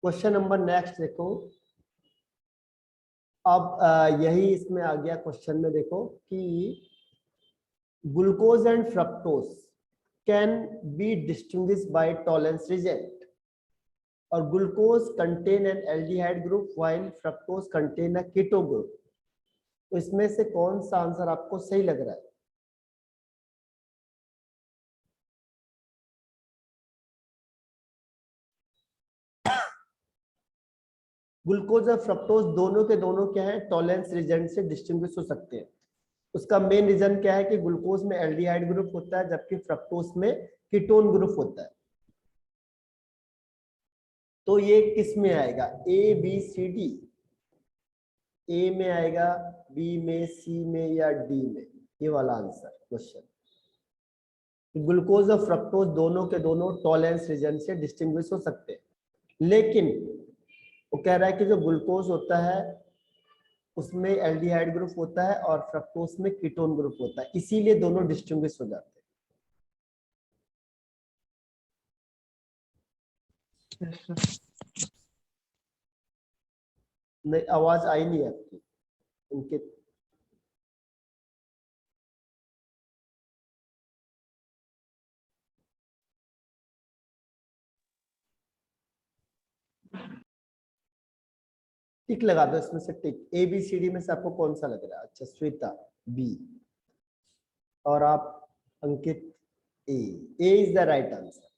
Question number next देखो। अब यही इसमें आ गया क्वेश्चन में, देखो कि glucose and fructose can be distinguished by Tollens reagent, और glucose contain an aldehyde group while fructose contain a keto group. तो इसमें से कौन सा आंसर आपको सही लग रहा है? ग्लूकोज और फ्रक्टोज दोनों के दोनों क्या है, टॉलरेंस रीजन से डिस्टिंग्विश हो सकते हैं। उसका मेन रीजन क्या है कि ग्लूकोज में एल्डिहाइड ग्रुप होता है जबकि फ्रक्टोज में कीटोन ग्रुप होता है। तो ये किस में आएगा, ए बी सी डी? ए में आएगा, बी में, सी में, या डी में? ये वाला आंसर क्वेश्चन। ग्लूकोज और फ्रक्टोज दोनों के दोनों टॉलरेंस रीजन से डिस्टिंग्विश हो सकते हैं, लेकिन वो कह रहा है कि जो ग्लूकोज होता है उसमें एल्डिहाइड ग्रुप होता है और फ्रक्टोज में कीटोन ग्रुप होता है, इसीलिए दोनों डिस्टिंग्विश हो जाते हैं। नहीं, आवाज आई नहीं आपकी उनके। टिक लगा दो इसमें से, टिक। ए बी सी डी में से आपको कौन सा लग रहा है? अच्छा, श्वेता बी, और आप अंकित ए। ए इज द राइट आंसर।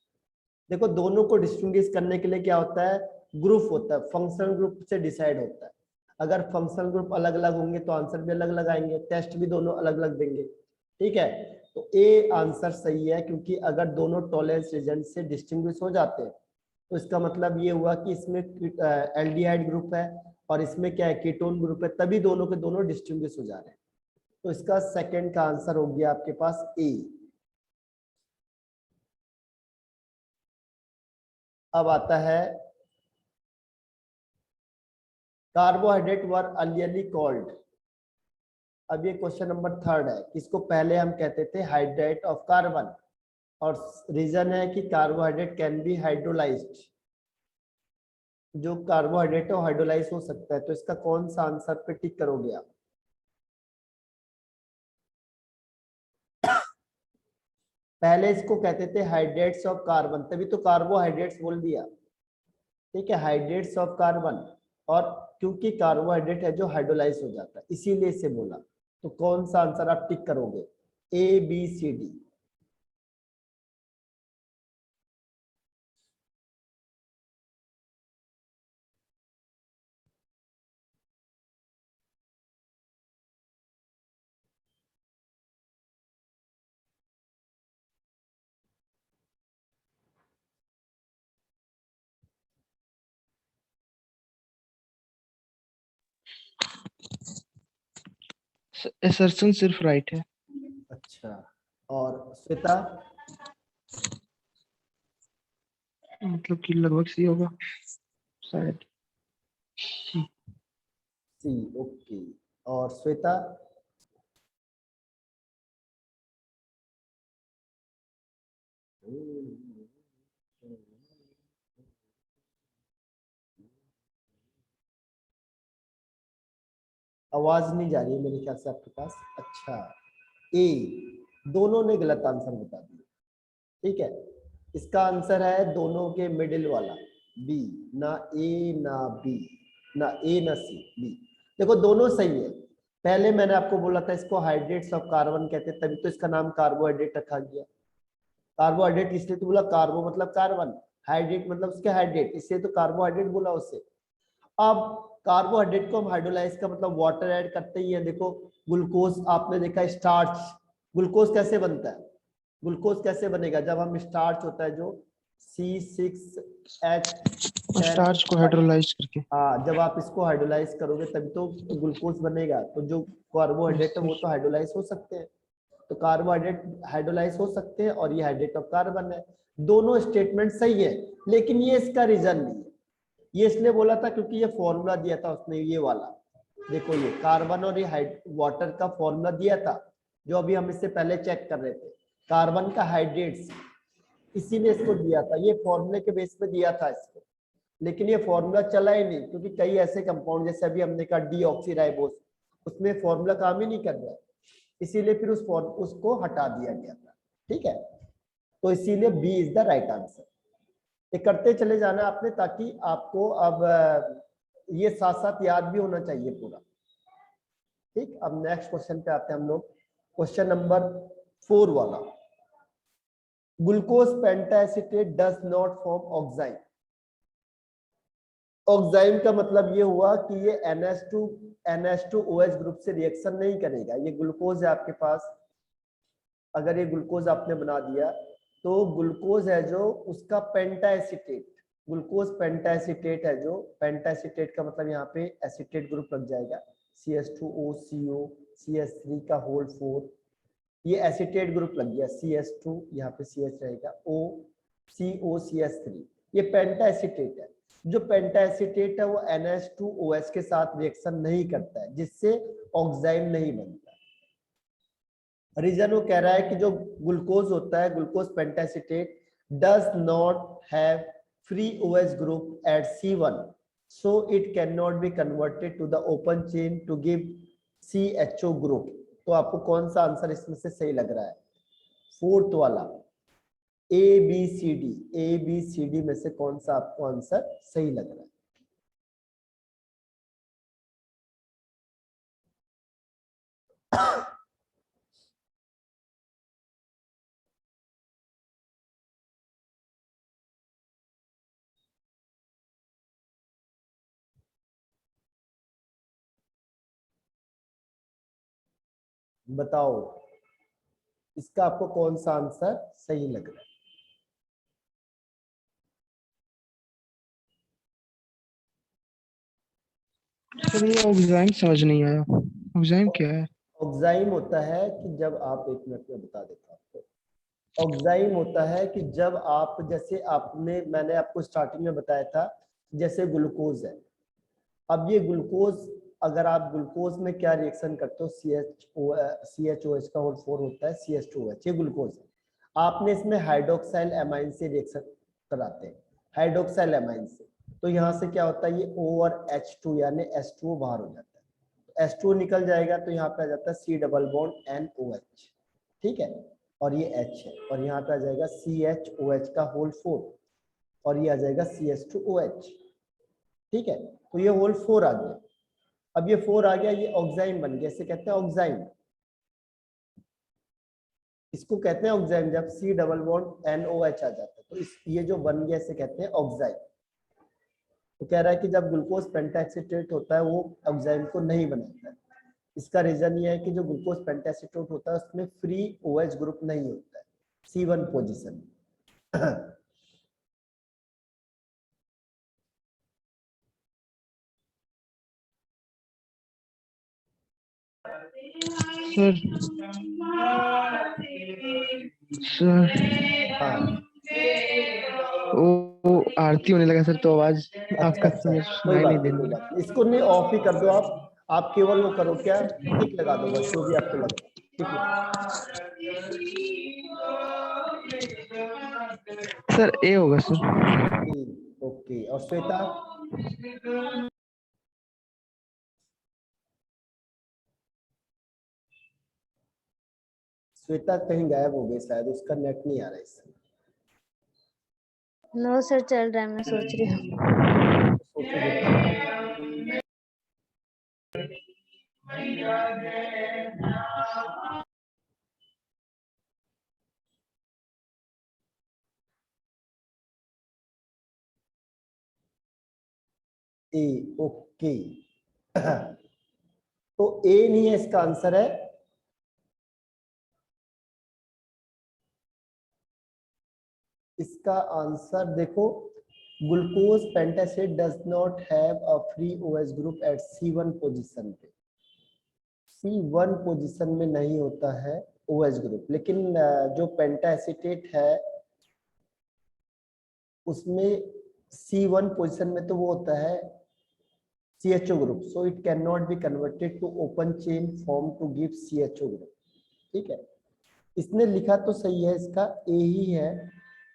देखो, दोनों को डिस्टिंग्विश करने के लिए क्या होता है, ग्रुप होता है, फंक्शनल ग्रुप से डिसाइड होता है। अगर फंक्शनल ग्रुप अलग अलग होंगे तो आंसर भी अलग अलग आएंगे, टेस्ट भी दोनों अलग अलग देंगे। ठीक है, तो ए आंसर सही है, क्योंकि अगर दोनों टॉलरेंस रीजन से डिस्टिंग्विश हो जाते हैं तो इसका मतलब ये हुआ कि इसमें एल्डिहाइड ग्रुप है और इसमें क्या है, कीटोन ग्रुप है, तभी दोनों के दोनों डिस्टिंग्विश हो जा रहे हैं। तो इसका सेकंड का आंसर हो गया आपके पास ए। अब आता है कार्बोहाइड्रेट वर अर्लियरली कॉल्ड। अब ये क्वेश्चन नंबर थर्ड है, किसको पहले हम कहते थे हाइड्रेट ऑफ कार्बन, और रीजन है कि कार्बोहाइड्रेट कैन बी हाइड्रोलाइज्ड। जो कार्बोहाइड्रेट है वो हाइड्रोलाइज हो सकता है, तो इसका कौन सा आंसर पे टिक करोगे आप? पहले इसको कहते थे हाइड्रेट्स ऑफ कार्बन, तभी तो कार्बोहाइड्रेट्स बोल दिया। ठीक है, हाइड्रेट्स ऑफ कार्बन, और क्योंकि कार्बोहाइड्रेट है जो हाइड्रोलाइज हो जाता है इसीलिए इसे बोला। तो कौन सा आंसर आप टिक करोगे, A B C D? Assertion सिर्फ राइट है। अच्छा, और श्वेता? मतलब कि लगभग सी होगा शायद। सी, ओके। और श्वेता? आवाज नहीं जा रही है मेरे ख्याल से आपके पास। अच्छा, ए, दोनों ने गलत आंसर बता दिया। ठीक है, इसका आंसर है दोनों के मिडिल वाला, बी। ना ए ना बी, ना ए ना सी, बी। देखो, दोनों सही है। पहले मैंने आपको बोला था इसको हाइड्रेट्स ऑफ कार्बन कहते हैं, तभी तो इसका नाम कार्बोहाइड्रेट रखा गया। कार्बोहाइड्रेट इसलिए तो बोला, कार्बो मतलब कार्बन, हाइड्रेट मतलब उसके हाइड्रेट, इसलिए तो कार्बोहाइड्रेट बोला उससे। अब कार्बोहाइड्रेट को हम हाइड्रोलाइज का मतलब वाटर ऐड करते ही है। देखो, ग्लूकोज आपने देखा, स्टार्च, ग्लूकोज कैसे बनता है? ग्लूकोज कैसे बनेगा, जब हम स्टार्च होता है जो C6H10। स्टार्च को हाइड्रोलाइज करके। हाँ, जब आप इसको हाइड्रोलाइज करोगे तभी तो ग्लूकोज बनेगा। तो जो कार्बोहाइड्रेट है वो तो हाइड्रोलाइज हो सकते हैं, तो कार्बोहाइड्रेट हाइड्रोलाइज हो सकते हैं, और ये हाइड्रेट ऑफ कार्बन है। दोनों स्टेटमेंट सही है, लेकिन ये इसका रीजन नहीं है। ये इसलिए बोला था क्योंकि ये फॉर्मूला दिया था उसने, ये वाला। देखो, ये कार्बन और ये वाटर का फॉर्मूला दिया था, जो अभी हम इससे पहले चेक कर रहे थे, कार्बन का हाइड्रेट्स, इसीलिए इसको दिया था, ये फॉर्मूले के बेस पे दिया था इसको। लेकिन ये फॉर्मूला चला ही नहीं, क्योंकि कई ऐसे कंपाउंड जैसे अभी हमने कहा डीऑक्सीराइबोस, उसमें फॉर्मूला काम ही नहीं कर रहा है, इसीलिए फिर उसको हटा दिया गया था। ठीक है, तो इसीलिए B is the right answer. ये करते चले जाना आपने, ताकि आपको अब ये साथ साथ याद भी होना चाहिए पूरा। ठीक, अब नेक्स्ट क्वेश्चन पे आते हैं हम लोग, क्वेश्चन नंबर 4 वाला। Glucose pentaacetate does not form oxime. Oxime का मतलब ये हुआ कि ये NH2OH ग्रुप से रिएक्शन नहीं करेगा। ये ग्लूकोज है आपके पास, अगर ये ग्लूकोज आपने बना दिया तो ग्लूकोज है जो उसका पेंटाएसिटेट, ग्लूकोज पेंटाएसिटेट है जो, पेंटाएसिटेट का मतलब यहाँ पे एसिटेट ग्रुप लग जाएगा, CH2O CO CH3 का होल 4, ये एसिटेट ग्रुप लग गया, CH2 यहाँ पे CH रहेगा, O CO CH3, ये पेंटाएसिटेट है। जो पेंटाएसिटेट है वो NH2OH के साथ रिएक्शन नहीं करता है, जिससे ऑक्साइन नहीं बनता। रीजन वो कह रहा है कि जो ग्लूकोज होता है, glucose pentaacetate does not have free OH group at C1, so it cannot be converted to the open chain to give CHO group। तो आपको कौन सा आंसर इसमें से सही लग रहा है? फोर्थ वाला ABCD में से कौन सा आपको आंसर सही लग रहा है? बताओ, इसका आपको कौन सा आंसर सही लग रहा है? सर ये ऑक्साइन समझ नहीं आया, ऑक्साइन क्या है? ऑक्साइम होता है कि जब आप, एक मिनट में बता देता हूं आपको। ऑक्साइम होता है कि जब आप, जैसे मैंने आपको स्टार्टिंग में बताया था, जैसे ग्लूकोज है, अब ये ग्लूकोज, अगर आप ग्लूकोज में क्या रिएक्शन करते हो, CHOH का होल 4 होता है, CH2OH, ये ग्लूकोज है। आपने इसमें हाइड्रोक्साइल एमाइन से रिएक्शन कराते हैं, हाइड्रोक्साइल एमाइन से, तो यहाँ से क्या होता है, ये O और H2 यानी H2O बाहर हो जाता है, H2O निकल जाएगा तो यहाँ पे आ जाता है C डबल बॉन्ड NOH। ठीक है, और ये H है, और यहाँ पे आ जाएगा CHOH का होल 4, और ये आ जाएगा CH2OH। ठीक है, तो ये होल 4 आ गया। अब ये 4 आ गया, ये ऑक्साइन बन गया, इसे कहते हैं ऑक्साइन। इसको कहते हैं ऑक्साइन जब C डबल बॉन्ड NOH आ जाता है, तो ये जो बन गया इसे कहते हैं ऑक्साइन। तो कह रहा है कि जब ग्लूकोज पेंटाएसिटेट होता है वो ऑक्साइन को नहीं बनाता है। इसका रीजन ये है कि जो ग्लूकोज पेंटाएसिटेट होता है उसमें फ्री OH ग्रुप नहीं होता है C1 पोजीशन। सर हाँ, वो आरती होने लगा सर, तो आवाज आपका अच्छा, समझ कोई सुनाई बात नहीं नहीं, देने कोई लगा। बात नहीं, इसको नहीं, ऑफ ही कर दो आप केवल वो करो, क्या टिक लगा दो बस, जो भी आपको लगता है, टिक लगा। सर ए होगा सर। ओके, और श्वेता? श्वेता कहीं गायब हो गई शायद, उसका नेट नहीं आ रहा है इस समय। नो सर, चल रहा है, मैं सोच रही हूँ। सोचो जितना। ए, ओके। तो ए नहीं है, इसका आंसर है इसका आंसर देखो, glucose pentaacetate does not have a free OH group at C1 position पे। C1 पोजीशन में नहीं होता है OH ग्रुप, लेकिन जो पेंटाएसिटेट है उसमें C1 पोजीशन में तो वो होता है CHO group, so it cannot be converted to open chain form to give CHO group. ठीक है, इसने लिखा तो सही है, इसका ए ही है।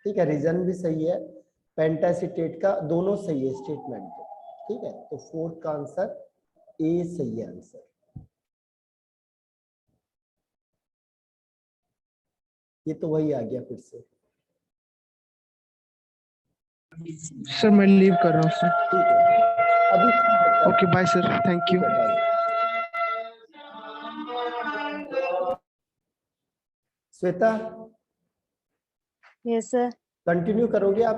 ठीक है, रीजन भी सही है, पेंटासिटेट का दोनों सही है स्टेटमेंट। ठीक है, तो फोर्थ का आंसर ए सही है आंसर। ये तो वही आ गया फिर से। सर मैं लीव कर रहा हूँ सर। ठीक है, अभी ओके बाय सर, थैंक ठीक यू। है, bye। Shweta yes sir. Continue करोगे आप?